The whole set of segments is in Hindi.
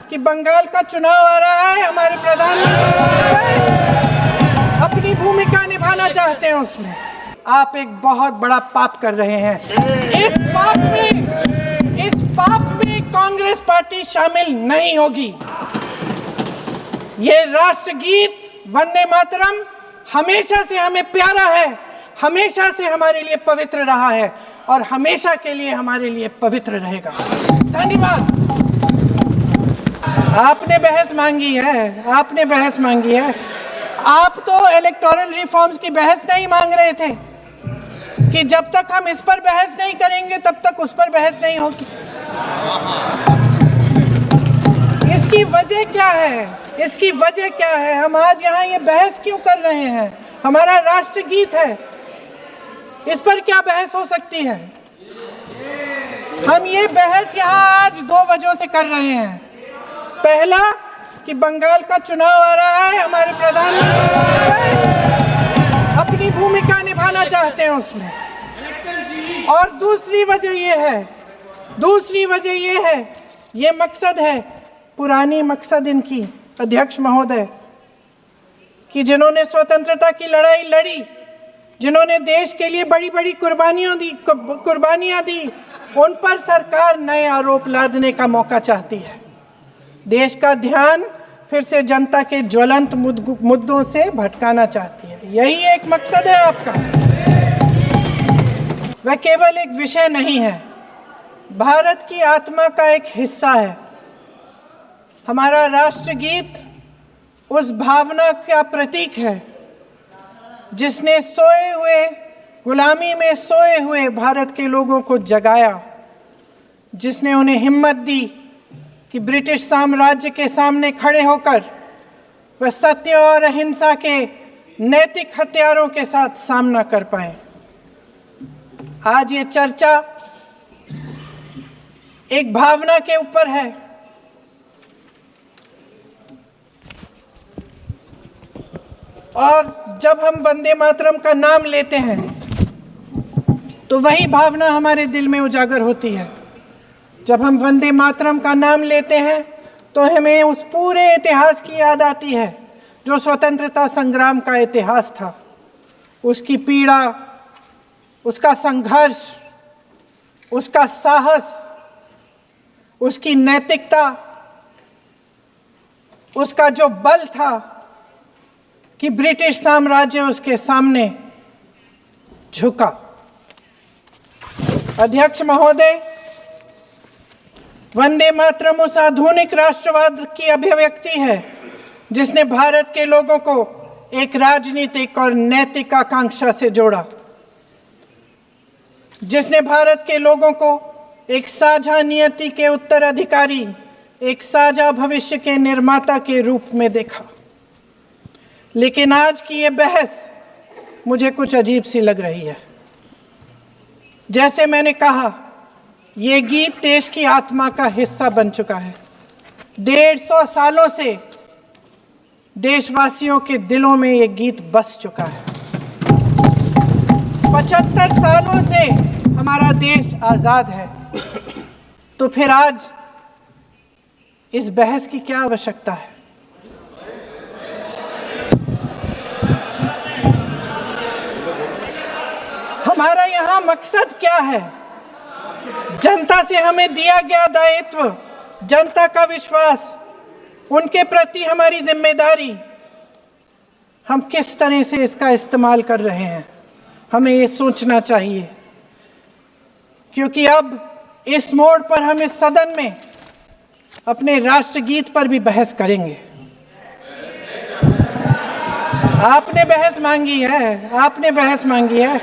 कि बंगाल का चुनाव आ रहा है, हमारे प्रधानमंत्री अपनी भूमिका निभाना चाहते हैं उसमें। आप एक बहुत बड़ा पाप कर रहे हैं। इस पाप में कांग्रेस पार्टी शामिल नहीं होगी। ये राष्ट्रगीत वंदे मातरम हमेशा से हमें प्यारा है, हमेशा से हमारे लिए पवित्र रहा है और हमेशा के लिए हमारे लिए पवित्र रहेगा। धन्यवाद। आपने बहस मांगी है, आप तो इलेक्टोरल रिफॉर्म्स की बहस नहीं मांग रहे थे कि जब तक हम इस पर बहस नहीं करेंगे तब तक उस पर बहस नहीं होगी। इसकी वजह क्या है? हम आज यहाँ ये बहस क्यों कर रहे हैं? हमारा राष्ट्रगीत है, इस पर क्या बहस हो सकती है? हम ये बहस यहाँ आज 2 वजहों से कर रहे हैं। पहला कि बंगाल का चुनाव आ रहा है, हमारे प्रधानमंत्री अपनी भूमिका निभाना चाहते हैं उसमें। और दूसरी वजह ये है, ये मकसद है, पुरानी मकसद इनकी अध्यक्ष महोदय, कि जिन्होंने स्वतंत्रता की लड़ाई लड़ी, जिन्होंने देश के लिए बड़ी बड़ी कुर्बानियां दी, उन पर सरकार नए आरोप लादने का मौका चाहती है। देश का ध्यान फिर से जनता के ज्वलंत मुद्दों से भटकाना चाहती है। यही एक मकसद है आपका। वह केवल एक विषय नहीं है, भारत की आत्मा का एक हिस्सा है। हमारा राष्ट्रगीत उस भावना का प्रतीक है जिसने गुलामी में सोए हुए भारत के लोगों को जगाया, जिसने उन्हें हिम्मत दी कि ब्रिटिश साम्राज्य के सामने खड़े होकर वह सत्य और अहिंसा के नैतिक हथियारों के साथ सामना कर पाए। आज ये चर्चा एक भावना के ऊपर है। और जब हम वंदे मातरम का नाम लेते हैं तो वही भावना हमारे दिल में उजागर होती है। जब हम वंदे मातरम का नाम लेते हैं तो हमें उस पूरे इतिहास की याद आती है जो स्वतंत्रता संग्राम का इतिहास था। उसकी पीड़ा, उसका संघर्ष, उसका साहस, उसकी नैतिकता, उसका जो बल था कि ब्रिटिश साम्राज्य उसके सामने झुका। अध्यक्ष महोदय, वंदे मातरम उस आधुनिक राष्ट्रवाद की अभिव्यक्ति है जिसने भारत के लोगों को एक राजनीतिक और नैतिक आकांक्षा से जोड़ा, जिसने भारत के लोगों को एक साझा नियति के उत्तराधिकारी, एक साझा भविष्य के निर्माता के रूप में देखा। लेकिन आज की ये बहस मुझे कुछ अजीब सी लग रही है। जैसे मैंने कहा, ये गीत देश की आत्मा का हिस्सा बन चुका है। 150 सालों से देशवासियों के दिलों में ये गीत बस चुका है। 75 सालों से हमारा देश आज़ाद है। तो फिर आज इस बहस की क्या आवश्यकता है? हमारा यहाँ मकसद क्या है? जनता से हमें दिया गया दायित्व, जनता का विश्वास, उनके प्रति हमारी जिम्मेदारी, हम किस तरह से इसका इस्तेमाल कर रहे हैं, हमें ये सोचना चाहिए। क्योंकि अब इस मोड़ पर हम इस सदन में अपने राष्ट्रगीत पर भी बहस करेंगे। आपने बहस मांगी है।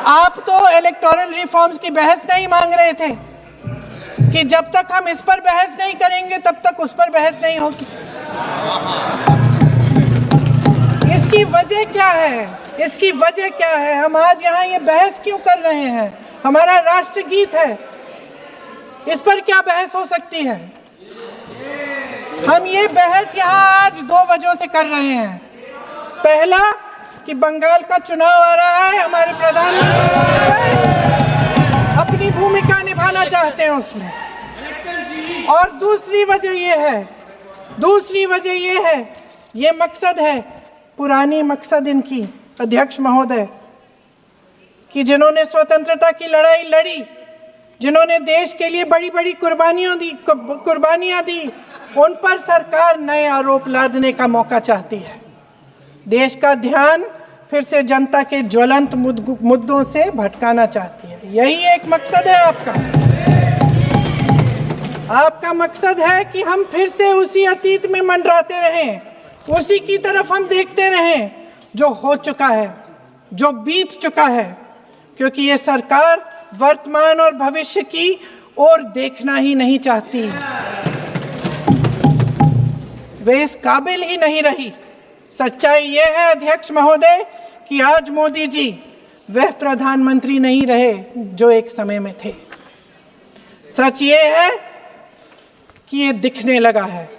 आप तो इलेक्टोरल रिफॉर्म्स की बहस नहीं मांग रहे थे कि जब तक हम इस पर बहस नहीं करेंगे तब तक उस पर बहस नहीं होगी। इसकी वजह क्या है? हम आज यहाँ ये बहस क्यों कर रहे हैं? हमारा राष्ट्रगीत है, इस पर क्या बहस हो सकती है? हम ये बहस यहाँ आज 2 वजहों से कर रहे हैं। पहला कि बंगाल का चुनाव आ रहा है, हमारे प्रधानमंत्री अपनी भूमिका निभाना चाहते हैं उसमें। और दूसरी वजह ये है, ये मकसद है, पुरानी मकसद इनकी अध्यक्ष महोदय, कि जिन्होंने स्वतंत्रता की लड़ाई लड़ी, जिन्होंने देश के लिए बड़ी बड़ी कुर्बानियां दी, उन पर सरकार नए आरोप लादने का मौका चाहती है। देश का ध्यान फिर से जनता के ज्वलंत मुद्दों से भटकाना चाहती है। यही एक मकसद है आपका मकसद है कि हम फिर से उसी अतीत में मंडराते रहें, उसी की तरफ हम देखते रहें जो हो चुका है, जो बीत चुका है, क्योंकि ये सरकार वर्तमान और भविष्य की ओर देखना ही नहीं चाहती। वे इस काबिल ही नहीं रही। सच्चाई ये है अध्यक्ष महोदय कि आज मोदी जी वह प्रधानमंत्री नहीं रहे जो एक समय में थे। सच ये है कि ये दिखने लगा है,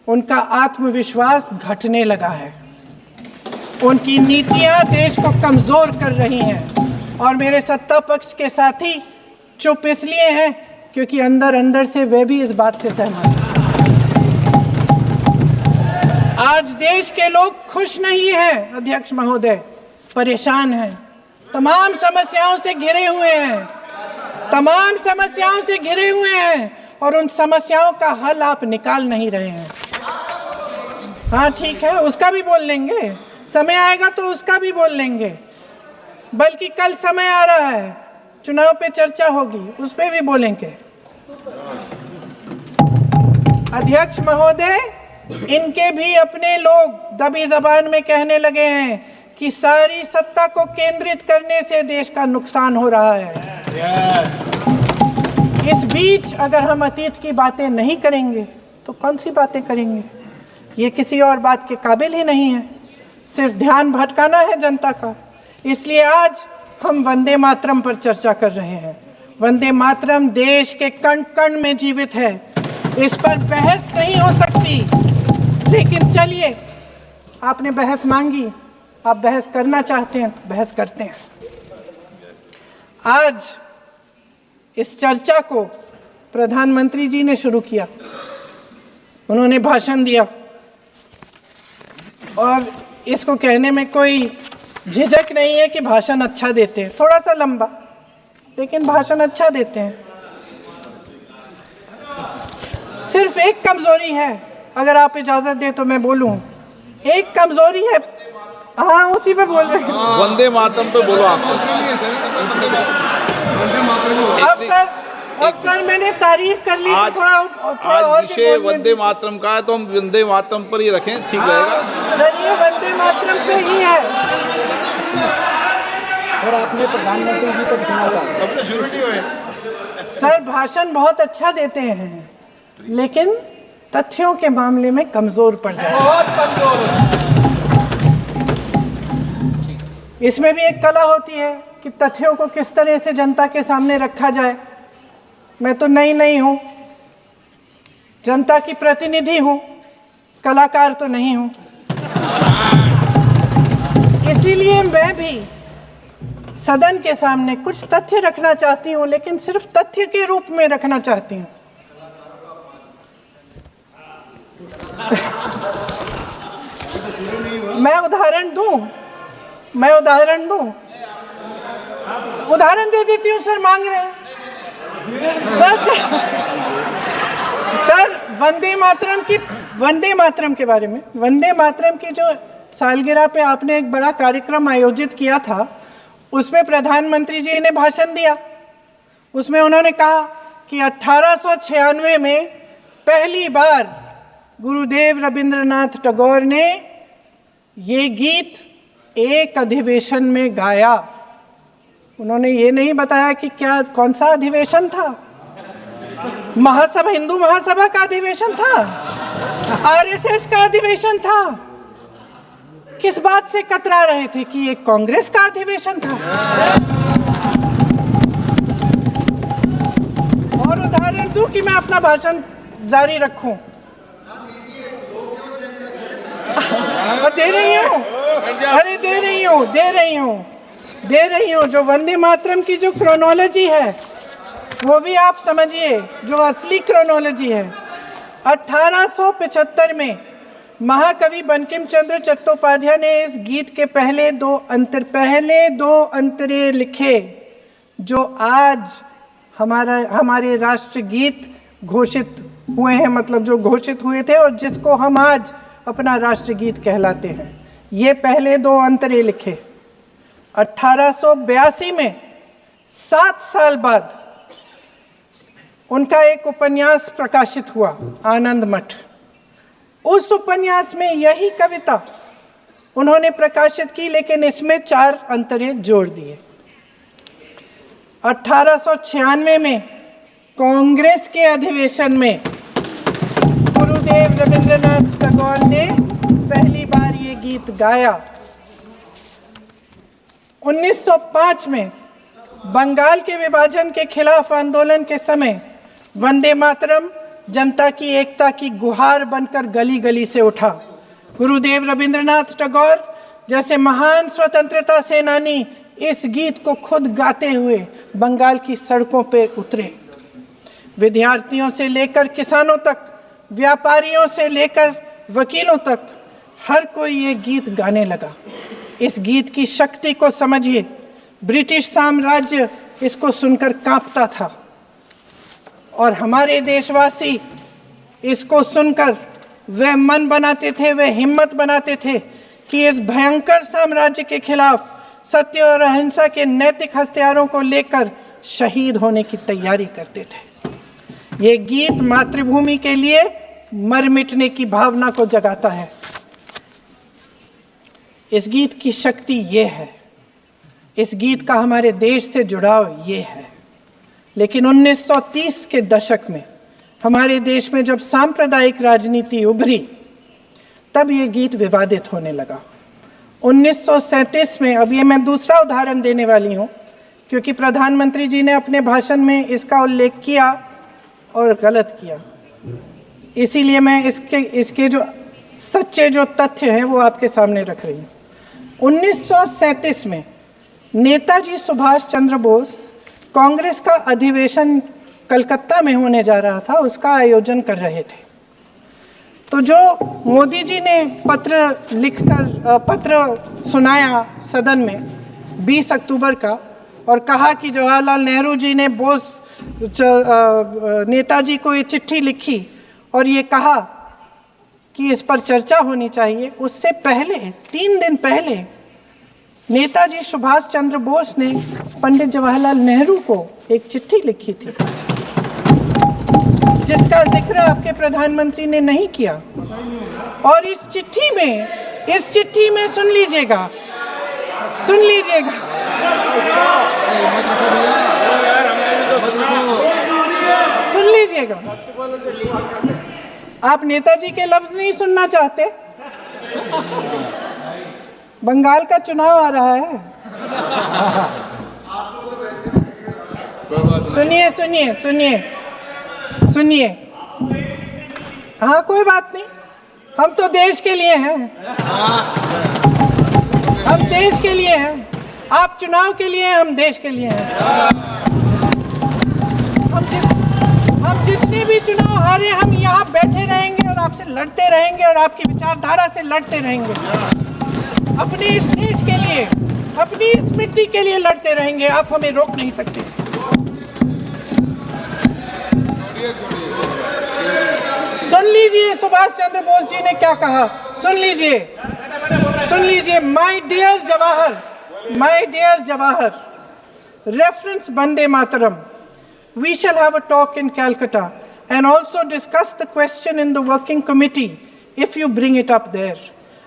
उनका आत्मविश्वास घटने लगा है, उनकी नीतियां देश को कमजोर कर रही हैं, और मेरे सत्ता पक्ष के साथी चुप इसलिए हैं क्योंकि अंदर अंदर से वे भी इस बात से सहमत हैं। आज देश के लोग खुश नहीं हैं अध्यक्ष महोदय, परेशान हैं, तमाम समस्याओं से घिरे हुए हैं, और उन समस्याओं का हल आप निकाल नहीं रहे हैं। हाँ ठीक है, उसका भी बोल लेंगे, समय आएगा तो उसका भी बोल लेंगे, बल्कि कल समय आ रहा है, चुनाव पे चर्चा होगी, उस पे भी बोलेंगे। अध्यक्ष महोदय, इनके भी अपने लोग दबी जबान में कहने लगे हैं कि सारी सत्ता को केंद्रित करने से देश का नुकसान हो रहा है। इस बीच अगर हम अतीत की बातें नहीं करेंगे तो कौन सी बातें करेंगे? ये किसी और बात के काबिल ही नहीं है, सिर्फ ध्यान भटकाना है जनता का। इसलिए आज हम वंदे मातरम पर चर्चा कर रहे हैं। वंदे मातरम देश के कण कण में जीवित है, इस पर बहस नहीं हो सकती। लेकिन चलिए, आपने बहस मांगी, आप बहस करना चाहते हैं, बहस करते हैं। आज इस चर्चा को प्रधानमंत्री जी ने शुरू किया, उन्होंने भाषण दिया, और इसको कहने में कोई झिझक नहीं है कि भाषण अच्छा देते हैं, थोड़ा सा लंबा, लेकिन भाषण अच्छा देते हैं। सिर्फ एक कमजोरी है, अगर आप इजाजत दें तो मैं बोलूं, एक कमजोरी है। हाँ, उसी पे बोल रहे हैं, वंदे मातरम पे बोलो आप। अब सर मैंने तारीफ कर ली, थोड़ा आज विषय वंदे मातरम का है तो हम वंदे मातरम पर ही रखें, ठीक रहेगा। सर ये वंदे मातरम पे ही है। सर आपने प्रधानमंत्री जी तक सुना था, अब तो शुरू नहीं हुए। सर भाषण बहुत अच्छा देते हैं, लेकिन तथ्यों के मामले में कमजोर पड़ जाते हैं, बहुत कमजोर। इसमें भी एक कला होती है कि तथ्यों को किस तरह से जनता के सामने रखा जाए। मैं तो नहीं हूं, जनता की प्रतिनिधि हूं, कलाकार तो नहीं हूं। इसीलिए मैं भी सदन के सामने कुछ तथ्य रखना चाहती हूं, लेकिन सिर्फ तथ्य के रूप में रखना चाहती हूं। मैं उदाहरण दे देती हूँ। सर मांग रहे हैं सर वंदे मातरम के बारे में, वंदे मातरम की जो सालगिरह पे आपने एक बड़ा कार्यक्रम आयोजित किया था, उसमें प्रधानमंत्री जी ने भाषण दिया। उसमें उन्होंने कहा कि 1896 में पहली बार गुरुदेव रविंद्रनाथ टैगोर ने ये गीत एक अधिवेशन में गाया। उन्होंने ये नहीं बताया कि कौन सा अधिवेशन था, महासभा, हिंदू महासभा का अधिवेशन था, आरएसएस का अधिवेशन था, किस बात से कतरा रहे थे कि ये कांग्रेस का अधिवेशन था। और उदाहरण दूं कि मैं अपना भाषण जारी रखूं, दे रही हूं। जो वंदे मातरम की जो क्रोनोलॉजी है, वो भी आप समझिए जो असली क्रोनोलॉजी है। 1875 में महाकवि बंकिम चंद्र चट्टोपाध्याय ने इस गीत के पहले दो अंतरे लिखे जो आज हमारे राष्ट्रगीत घोषित हुए हैं, मतलब जो घोषित हुए थे और जिसको हम आज अपना राष्ट्रगीत कहलाते हैं। ये पहले दो अंतरे लिखे 1882 में, 7 साल बाद उनका एक उपन्यास प्रकाशित हुआ, आनंद मठ। उस उपन्यास में यही कविता उन्होंने प्रकाशित की, लेकिन इसमें 4 अंतरे जोड़ दिए। 1896 में कांग्रेस के अधिवेशन में गुरुदेव रविंद्रनाथ टैगोर ने पहली बार ये गीत गाया। 1905 में बंगाल के विभाजन के खिलाफ आंदोलन के समय वंदे मातरम जनता की एकता की गुहार बनकर गली गली से उठा। गुरुदेव रविंद्रनाथ टैगोर जैसे महान स्वतंत्रता सेनानी इस गीत को खुद गाते हुए बंगाल की सड़कों पर उतरे। विद्यार्थियों से लेकर किसानों तक, व्यापारियों से लेकर वकीलों तक हर कोई ये गीत गाने लगा। इस गीत की शक्ति को समझिए। ब्रिटिश साम्राज्य इसको सुनकर कांपता था और हमारे देशवासी इसको सुनकर वह मन बनाते थे, वह हिम्मत बनाते थे कि इस भयंकर साम्राज्य के खिलाफ सत्य और अहिंसा के नैतिक हथियारों को लेकर शहीद होने की तैयारी करते थे। ये गीत मातृभूमि के लिए मर मिटने की भावना को जगाता है। इस गीत की शक्ति ये है, इस गीत का हमारे देश से जुड़ाव ये है। लेकिन 1930 के दशक में हमारे देश में जब सांप्रदायिक राजनीति उभरी, तब ये गीत विवादित होने लगा। 1937 में, अब ये मैं दूसरा उदाहरण देने वाली हूँ क्योंकि प्रधानमंत्री जी ने अपने भाषण में इसका उल्लेख किया और गलत किया, इसीलिए मैं इसके जो सच्चे जो तथ्य हैं वो आपके सामने रख रही हूँ। 1937 में नेताजी सुभाष चंद्र बोस कांग्रेस का अधिवेशन कलकत्ता में होने जा रहा था, उसका आयोजन कर रहे थे। तो जो मोदी जी ने पत्र सुनाया सदन में 20 अक्टूबर का और कहा कि जवाहरलाल नेहरू जी ने नेताजी को ये चिट्ठी लिखी और ये कहा कि इस पर चर्चा होनी चाहिए, उससे पहले 3 दिन पहले नेताजी सुभाष चंद्र बोस ने पंडित जवाहरलाल नेहरू को एक चिट्ठी लिखी थी जिसका जिक्र आपके प्रधानमंत्री ने नहीं किया। और इस चिट्ठी में सुन लीजिएगा, आप नेताजी के लफ्ज नहीं सुनना चाहते? बंगाल का चुनाव आ रहा है। सुनिए। हाँ, कोई बात नहीं, हम तो देश के लिए हैं। हम देश के लिए हैं। आप चुनाव के लिए हैं, हम देश के लिए हैं। हम जितने भी चुनाव हारे, हम यहाँ बैठे रहेंगे और आपसे लड़ते रहेंगे और आपकी विचारधारा से लड़ते रहेंगे। अपने इस देश के लिए, अपनी इस मिट्टी के लिए लड़ते रहेंगे। आप हमें रोक नहीं सकते। सुन लीजिए सुभाष चंद्र बोस जी ने क्या कहा, सुन लीजिए। My dear Jawahar, reference Vande Mataram, we shall have a talk in Calcutta and also discuss the question in the working committee if you bring it up there.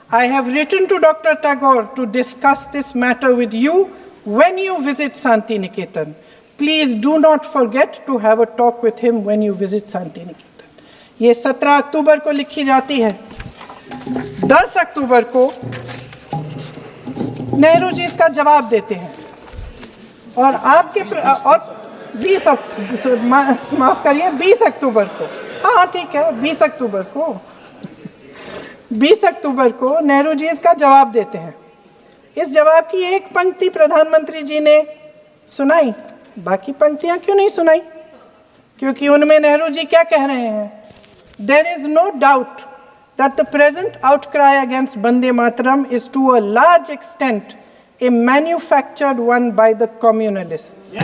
I have written to Dr. Tagore to discuss this matter with you when you visit Santi Niketan. Please do not forget to have a talk with him when you visit Santi Niketan. ये 17 अक्टूबर को लिखी जाती है। 10 अक्टूबर को नेहरू जी इसका जवाब देते हैं और आपके और 20 अक्टूबर को, हाँ ठीक है, 20 अक्टूबर को नेहरू जी इसका जवाब देते हैं। इस जवाब की एक पंक्ति प्रधानमंत्री जी ने सुनाई, बाकी पंक्तियां क्यों नहीं सुनाई? क्योंकि उनमें नेहरू जी क्या कह रहे हैं? There is no doubt that the present outcry against Vande Mataram is to a large extent a manufactured one by the communalists.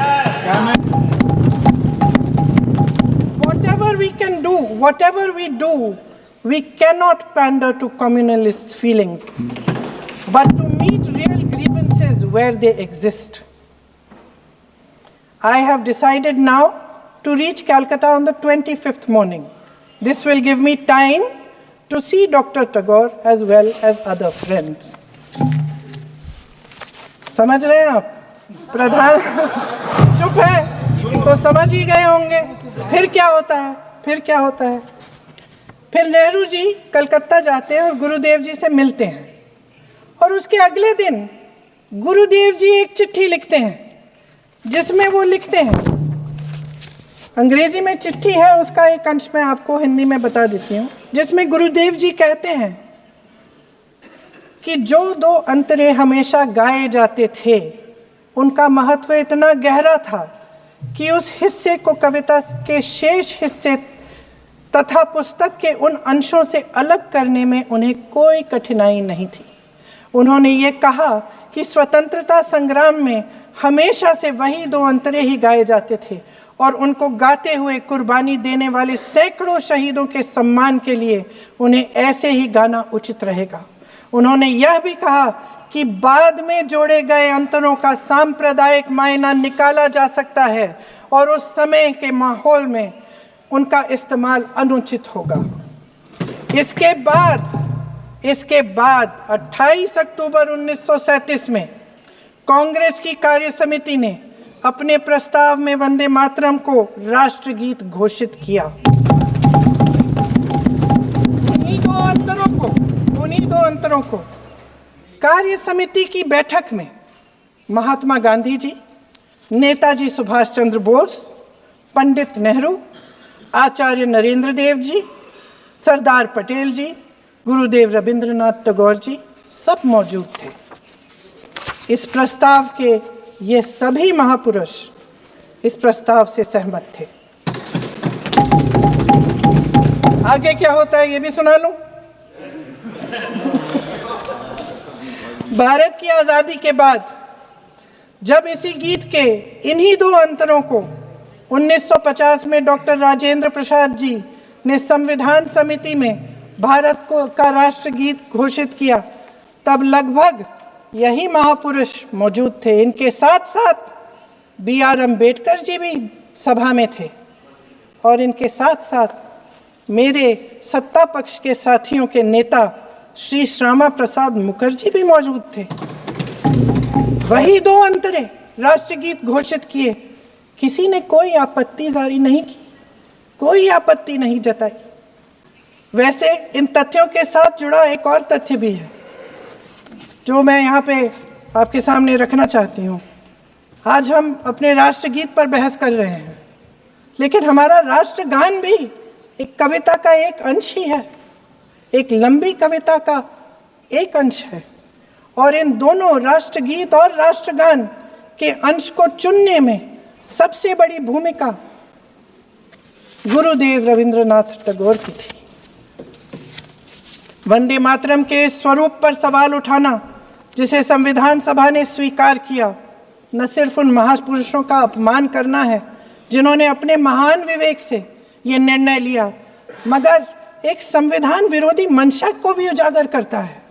Whatever we can do, whatever we do, we cannot pander to communalists' feelings, but to meet real grievances where they exist. I have decided now to reach Calcutta on the 25th morning. This will give me time to see Dr. Tagore as well as other friends. समझ रहे हैं आप? प्रधान चुप है तो समझ ही गए होंगे। फिर क्या होता है? फिर नेहरू जी कलकत्ता जाते हैं और गुरुदेव जी से मिलते हैं, और उसके अगले दिन गुरुदेव जी एक चिट्ठी लिखते हैं जिसमें वो लिखते हैं, अंग्रेजी में चिट्ठी है, उसका एक अंश मैं आपको हिंदी में बता देती हूँ, जिसमें गुरुदेव जी कहते हैं कि जो दो अंतरे हमेशा गाए जाते थे उनका महत्व इतना गहरा था कि उस हिस्से को कविता के शेष हिस्से तथा पुस्तक के उन अंशों से अलग करने में उन्हें कोई कठिनाई नहीं थी। उन्होंने ये कहा कि स्वतंत्रता संग्राम में हमेशा से वही दो अंतरे ही गाए जाते थे और उनको गाते हुए कुर्बानी देने वाले सैकड़ों शहीदों के सम्मान के लिए उन्हें ऐसे ही गाना उचित रहेगा। उन्होंने यह भी कहा कि बाद में जोड़े गए अंतरों का सांप्रदायिक मायना निकाला जा सकता है और उस समय के माहौल में उनका इस्तेमाल अनुचित होगा। इसके बाद 28 अक्टूबर 1937 में कांग्रेस की कार्य समिति ने अपने प्रस्ताव में वंदे मातरम को राष्ट्रगीत घोषित किया। उन्हीं दो अंतरों को कार्य समिति की बैठक में महात्मा गांधी जी, नेताजी सुभाष चंद्र बोस, पंडित नेहरू, आचार्य नरेंद्र देव जी, सरदार पटेल जी, गुरुदेव रविंद्रनाथ टैगोर जी सब मौजूद थे। इस प्रस्ताव के ये सभी महापुरुष इस प्रस्ताव से सहमत थे। आगे क्या होता है ये भी सुना लूं। भारत की आजादी के बाद जब इसी गीत के इन्हीं दो अंतरों को 1950 में डॉक्टर राजेंद्र प्रसाद जी ने संविधान समिति में भारत का राष्ट्रगीत घोषित किया, तब लगभग यही महापुरुष मौजूद थे। इनके साथ साथ B.R. अम्बेडकर जी भी सभा में थे और इनके साथ साथ मेरे सत्ता पक्ष के साथियों के नेता श्री श्यामा प्रसाद मुखर्जी भी मौजूद थे। वही दो अंतरे राष्ट्रगीत घोषित किए। किसी ने कोई आपत्ति जारी नहीं की, कोई आपत्ति नहीं जताई। वैसे इन तथ्यों के साथ जुड़ा एक और तथ्य भी है जो मैं यहाँ पे आपके सामने रखना चाहती हूँ। आज हम अपने राष्ट्रगीत पर बहस कर रहे हैं, लेकिन हमारा राष्ट्रगान भी एक कविता का एक अंश ही है, एक लंबी कविता का एक अंश है। और इन दोनों राष्ट्रगीत और राष्ट्रगान के अंश को चुनने में सबसे बड़ी भूमिका गुरुदेव रविंद्रनाथ टैगोर की थी। वंदे मातरम के स्वरूप पर सवाल उठाना, जिसे संविधान सभा ने स्वीकार किया, न सिर्फ उन महापुरुषों का अपमान करना है जिन्होंने अपने महान विवेक से ये निर्णय लिया, मगर एक संविधान विरोधी मंशा को भी उजागर करता है।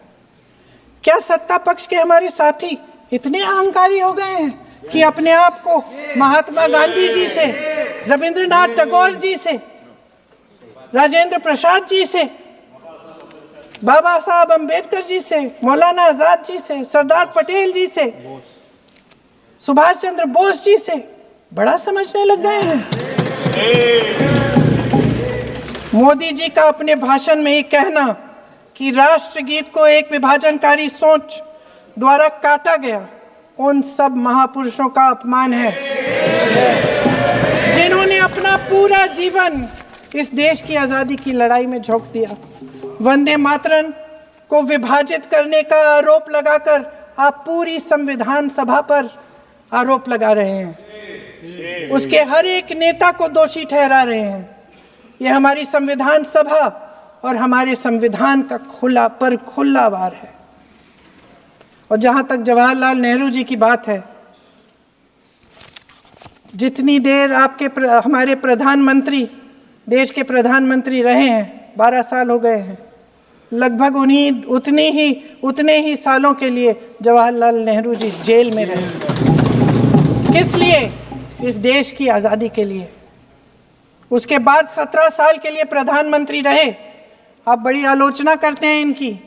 क्या सत्ता पक्ष के हमारे साथी इतने अहंकारी हो गए हैं कि अपने आप को महात्मा गांधी जी से, रविंद्रनाथ टैगोर जी से, राजेंद्र प्रसाद जी से, बाबा साहब अम्बेडकर जी से, मौलाना आजाद जी से, सरदार पटेल जी से, सुभाष चंद्र बोस जी से बड़ा समझने लग गए हैं? मोदी जी का अपने भाषण में ये कहना कि राष्ट्रगीत को एक विभाजनकारी सोच द्वारा काटा गया, उन सब महापुरुषों का अपमान है जिन्होंने अपना पूरा जीवन इस देश की आजादी की लड़ाई में झोंक दिया। वंदे मातरम को विभाजित करने का आरोप लगाकर आप पूरी संविधान सभा पर आरोप लगा रहे हैं। उसके हर एक नेता को दोषी ठहरा रहे हैं। ये हमारी संविधान सभा और हमारे संविधान का खुला वार है। और जहां तक जवाहरलाल नेहरू जी की बात है, जितनी देर हमारे प्रधानमंत्री देश के प्रधानमंत्री रहे हैं, 12 साल हो गए हैं, लगभग उतने ही सालों के लिए जवाहरलाल नेहरू जी जेल में रहे। किस लिए? इस देश की आज़ादी के लिए। उसके बाद 17 साल के लिए प्रधानमंत्री रहे। आप बड़ी आलोचना करते हैं इनकी,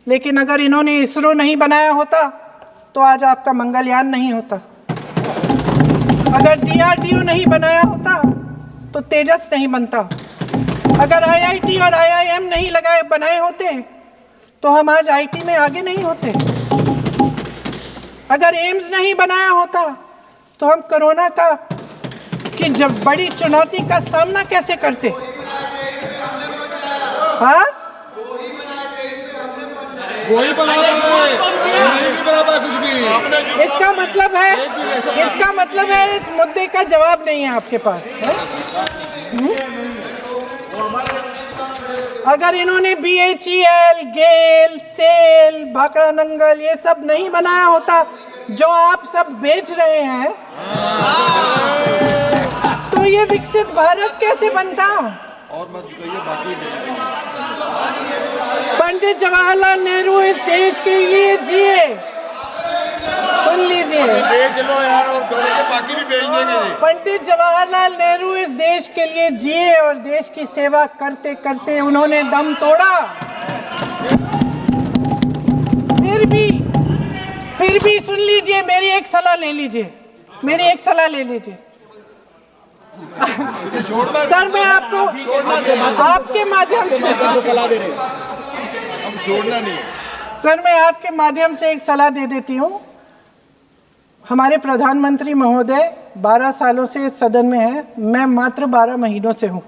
लेकिन अगर इन्होंने इसरो नहीं बनाया होता तो आज आपका मंगलयान नहीं होता। अगर DRDO नहीं बनाया होता तो तेजस नहीं बनता। अगर IIT और IIM नहीं बनाए होते तो हम आज IT में आगे नहीं होते। अगर एम्स नहीं बनाया होता तो हम कोरोना की जब बड़ी चुनौती का सामना कैसे करते? हाँ, वही बना कुछ भी। इसका मतलब है इस मुद्दे का जवाब नहीं है आपके पास। अगर इन्होंने BHEL, गेल, सेल, भाखड़ा नंगल ये सब नहीं बनाया होता जो आप सब बेच रहे हैं, तो ये विकसित भारत कैसे बनता? और मत बताइए बाकी। पंडित जवाहरलाल नेहरू इस देश के लिए जिए। सुन लीजिए, बेच लो यार, और बाकी भी बेच देंगे। पंडित जवाहरलाल नेहरू इस देश के लिए जिए और देश की सेवा करते करते उन्होंने दम तोड़ा। फिर भी सुन लीजिए, मेरी एक सलाह ले लीजिए। सर, मैं आपके माध्यम से सलाह दे रहे हैं। हम छोड़ना नहीं। सर, मैं आपके माध्यम से एक सलाह दे देती हूँ। हमारे प्रधानमंत्री महोदय 12 सालों से इस सदन में हैं, मैं मात्र 12 महीनों से हूँ।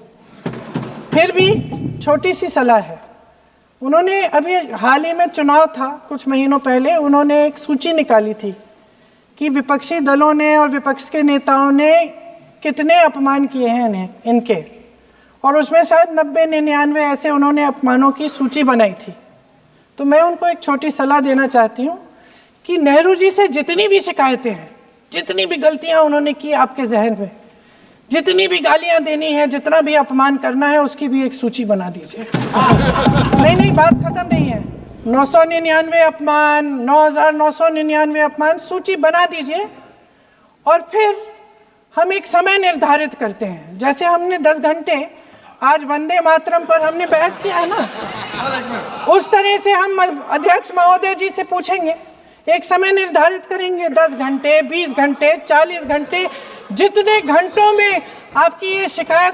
फिर भी छोटी सी सलाह है। उन्होंने अभी हाल ही में चुनाव था, कुछ महीनों पहले उन्होंने एक सूची निकाली थी कि विपक्षी दलों ने और विपक्ष के नेताओं ने कितने अपमान किए हैं इनके, और उसमें शायद 90-99 ऐसे उन्होंने अपमानों की सूची बनाई थी। तो मैं उनको एक छोटी सलाह देना चाहती हूँ कि नेहरू जी से जितनी भी शिकायतें हैं, जितनी भी गलतियाँ उन्होंने की आपके जहन में, जितनी भी गालियाँ देनी है, जितना भी अपमान करना है, उसकी भी एक सूची बना दीजिए। नहीं, बात खत्म नहीं है। 999 अपमान, 9,999 अपमान, सूची बना दीजिए। और फिर हम एक समय निर्धारित करते हैं। जैसे हमने 10 घंटे आज वंदे मातरम पर हमने बहस किया है ना, उस तरह से हम अध्यक्ष महोदय जी से पूछेंगे, एक समय निर्धारित करेंगे, 10 घंटे, 20 घंटे, 40 घंटे, जितने घंटों में आपकी ये शिकायत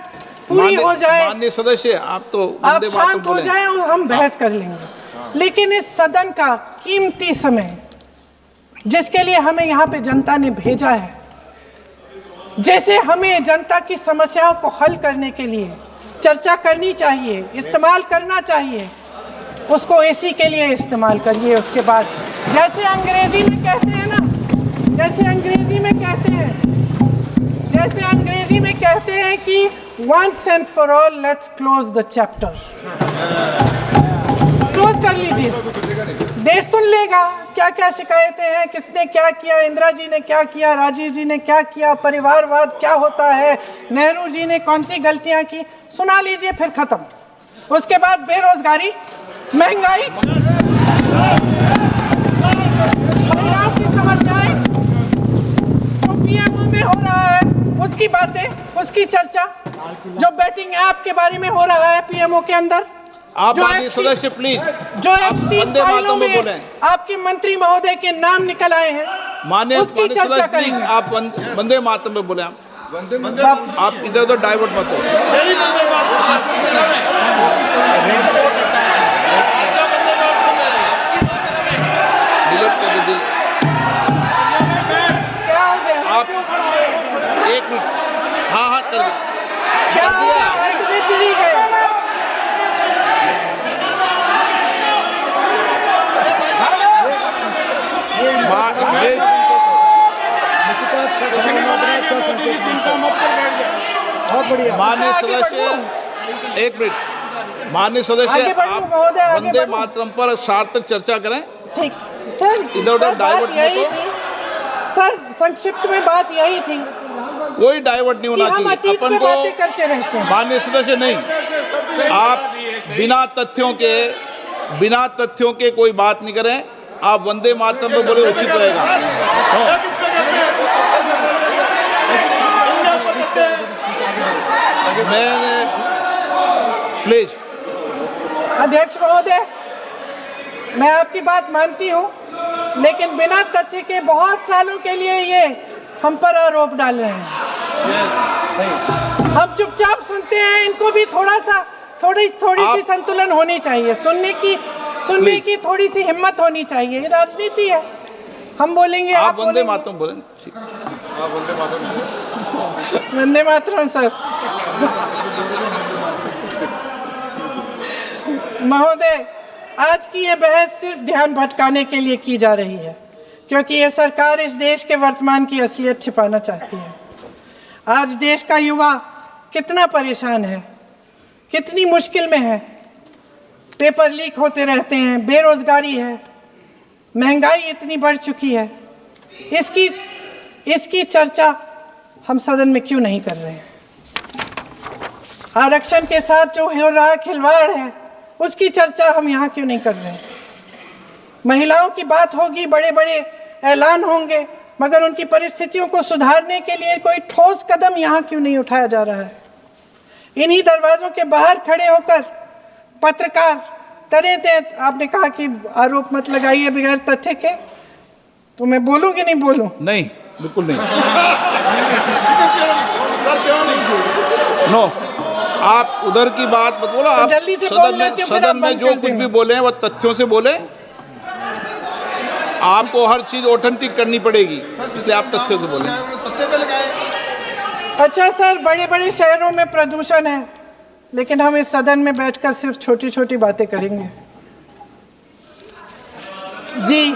पूरी हो जाए, माननीय सदस्य, आप शांत हो जाए और हम बहस कर लेंगे। लेकिन इस सदन का कीमती समय, जिसके लिए हमें यहाँ पे जनता ने भेजा है, जैसे हमें जनता की समस्याओं को हल करने के लिए चर्चा करनी चाहिए, इस्तेमाल करना चाहिए, उसको इसी के लिए इस्तेमाल करिए। उसके बाद जैसे अंग्रेजी में कहते हैं कि once and for all let's close the chapter, close कर लीजिए। देश सुन लेगा क्या क्या शिकायतें हैं, किसने क्या किया, इंदिरा जी ने क्या किया, राजीव जी ने क्या किया, परिवारवाद क्या होता है, नेहरू जी ने कौन सी गलतियां की, सुना लीजिए, फिर खत्म। उसके बाद बेरोजगारी, महंगाई, महिलाओं की समस्याएं, जो पीएमओ में हो रहा है उसकी बातें, उसकी चर्चा, जो बैटिंग ऐप के बारे में हो रहा है पीएमओ के अंदर, आप सदस्य प्लीज, जो एप्स्टीन फाइलों में आपके मंत्री महोदय के नाम निकल आए हैं, उसकी चर्चा करेंगे। आप वंदे मातरम में बोले, आप इधर उधर डाइवर्ट मत हो। क्या हो गया? आप 1 मिनट, हाँ कर दे। क्या हो गया? अंत में चिड़ी गए। निष्पक्ष बढ़िया। माननीय आगे सदस्य, एक मिनट, माननीय सदस्य, आगे बढ़ूं, आप महोदय, आगे वंदे बढ़ूं। मातरम पर सार्थक चर्चा करें। ठीक सर, इधर-उधर सर, बात डाइवर्ट यही मत हो। थी सर, संक्षिप्त में बात यही थी कोई डाइवर्ट नहीं कि होना हम चाहिए अतीत अपन पे को। बातें करते रहते हैं। माननीय सदस्य, नहीं, आप बिना तथ्यों के कोई बात नहीं करें। आप वंदे मातरम पे बोले उचित रहेगा। हाँ। किस पे कहते हैं? इंडिया पर कहते हैं। मैंने प्लीज, अध्यक्ष महोदय, मैं आपकी बात मानती हूं, लेकिन बिना तथ्य के बहुत सालों के लिए ये हम पर आरोप डाल रहे हैं। हम चुपचाप सुनते हैं, इनको भी थोड़ी सी संतुलन होनी चाहिए। सुनने की थोड़ी सी हिम्मत होनी चाहिए। ये राजनीति है, हम बोलेंगे, आप आप वंदे बोलेंगे। मातरम बोलें। ठीक। वंदे मातरम सर। महोदय, आज की ये बहस सिर्फ ध्यान भटकाने के लिए की जा रही है, क्योंकि ये सरकार इस देश के वर्तमान की असलियत छिपाना चाहती है। आज देश का युवा कितना परेशान है, कितनी मुश्किल में है। पेपर लीक होते रहते हैं, बेरोजगारी है, महंगाई इतनी बढ़ चुकी है। इसकी चर्चा हम सदन में क्यों नहीं कर रहे हैं? आरक्षण के साथ जो हो रहा खिलवाड़ है, उसकी चर्चा हम यहाँ क्यों नहीं कर रहे हैं? महिलाओं की बात होगी, बड़े बड़े ऐलान होंगे, मगर उनकी परिस्थितियों को सुधारने के लिए कोई ठोस कदम यहाँ क्यों नहीं उठाया जा रहा है? इन्हीं दरवाजों के बाहर खड़े होकर पत्रकार तरह आपने कहा कि आरोप मत लगाइए बगैर तथ्य के, तो मैं बोलूं कि नहीं बोलूं? नहीं, बिल्कुल नहीं। सर क्यों नहीं? नो, आप उधर की बात मत बोलो। आप जल्दी से बोल लेते हो, फिर आप सदन में बंद जो कर कुछ देना। भी बोले हैं वो तथ्यों से बोले। आपको हर चीज ऑथेंटिक करनी पड़ेगी, इसलिए आप तथ्यों से बोले। तत्ते पे लगाए। अच्छा सर, बड़े बड़े शहरों में प्रदूषण है, लेकिन हम इस सदन में बैठकर सिर्फ छोटी छोटी बातें करेंगे। जी,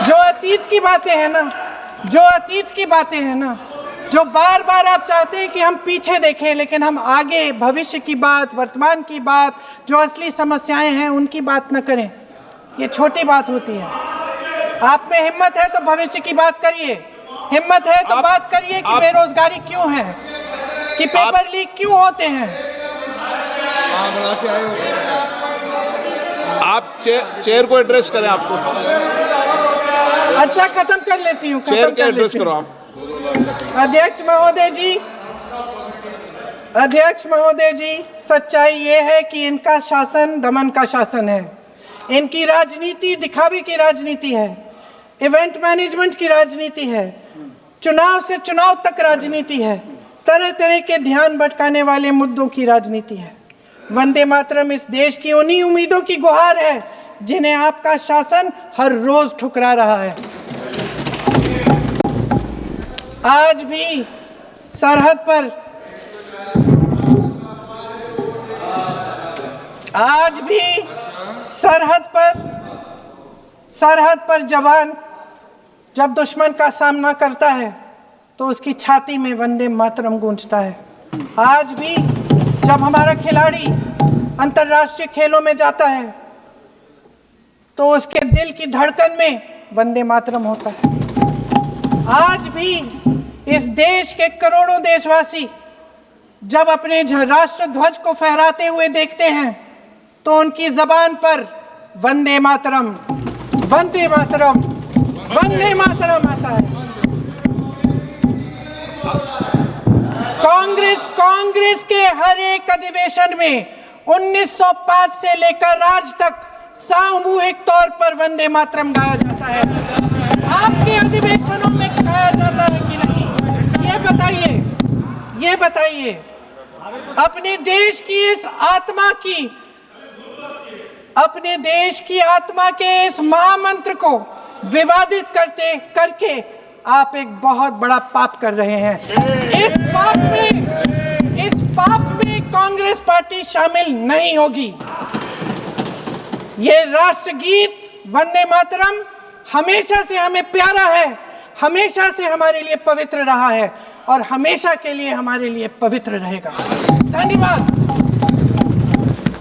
जो अतीत की बातें हैं ना, जो बार बार आप चाहते हैं कि हम पीछे देखें, लेकिन हम आगे भविष्य की बात, वर्तमान की बात, जो असली समस्याएं हैं उनकी बात न करें, ये छोटी बात होती है। आप में हिम्मत है तो भविष्य की बात करिए, हिम्मत है तो बात करिए कि बेरोजगारी क्यों है, कि पेपर लीक क्यों होते हैं। आप चेयर को एड्रेस करें। आपको अच्छा, खत्म कर लेती हूँ, चेयर के एड्रेस करो आप। अध्यक्ष महोदय जी, सच्चाई ये है कि इनका शासन दमन का शासन है। इनकी राजनीति दिखावे की राजनीति है, इवेंट मैनेजमेंट की राजनीति है, चुनाव से चुनाव तक राजनीति है, तरह तरह के ध्यान भटकाने वाले मुद्दों की राजनीति है। वंदे मातरम इस देश की उन्हीं उम्मीदों की गुहार है जिन्हें आपका शासन हर रोज ठुकरा रहा है। आज भी सरहद पर जवान जब दुश्मन का सामना करता है तो उसकी छाती में वंदे मातरम गूंजता है। आज भी जब हमारा खिलाड़ी अंतर्राष्ट्रीय खेलों में जाता है तो उसके दिल की धड़कन में वंदे मातरम होता है। आज भी इस देश के करोड़ों देशवासी जब अपने राष्ट्र ध्वज को फहराते हुए देखते हैं तो उनकी जबान पर वंदे मातरम, वंदे मातरम, वंदे मातरम आता है। कांग्रेस के हर एक अधिवेशन में 1905 से लेकर आज तक सामूहिक तौर पर वंदे मातरम गाया जाता है। आपके अधिवेशनों में गाया जाता है कि नहीं, ये बताइए। अपने देश की आत्मा के इस महामंत्र को विवादित करके आप एक बहुत बड़ा पाप कर रहे हैं। इस पाप में कांग्रेस पार्टी शामिल नहीं होगी। ये राष्ट्रगीत वंदे मातरम हमेशा से हमें प्यारा है, हमेशा से हमारे लिए पवित्र रहा है। और हमेशा के लिए हमारे लिए पवित्र रहेगा। धन्यवाद।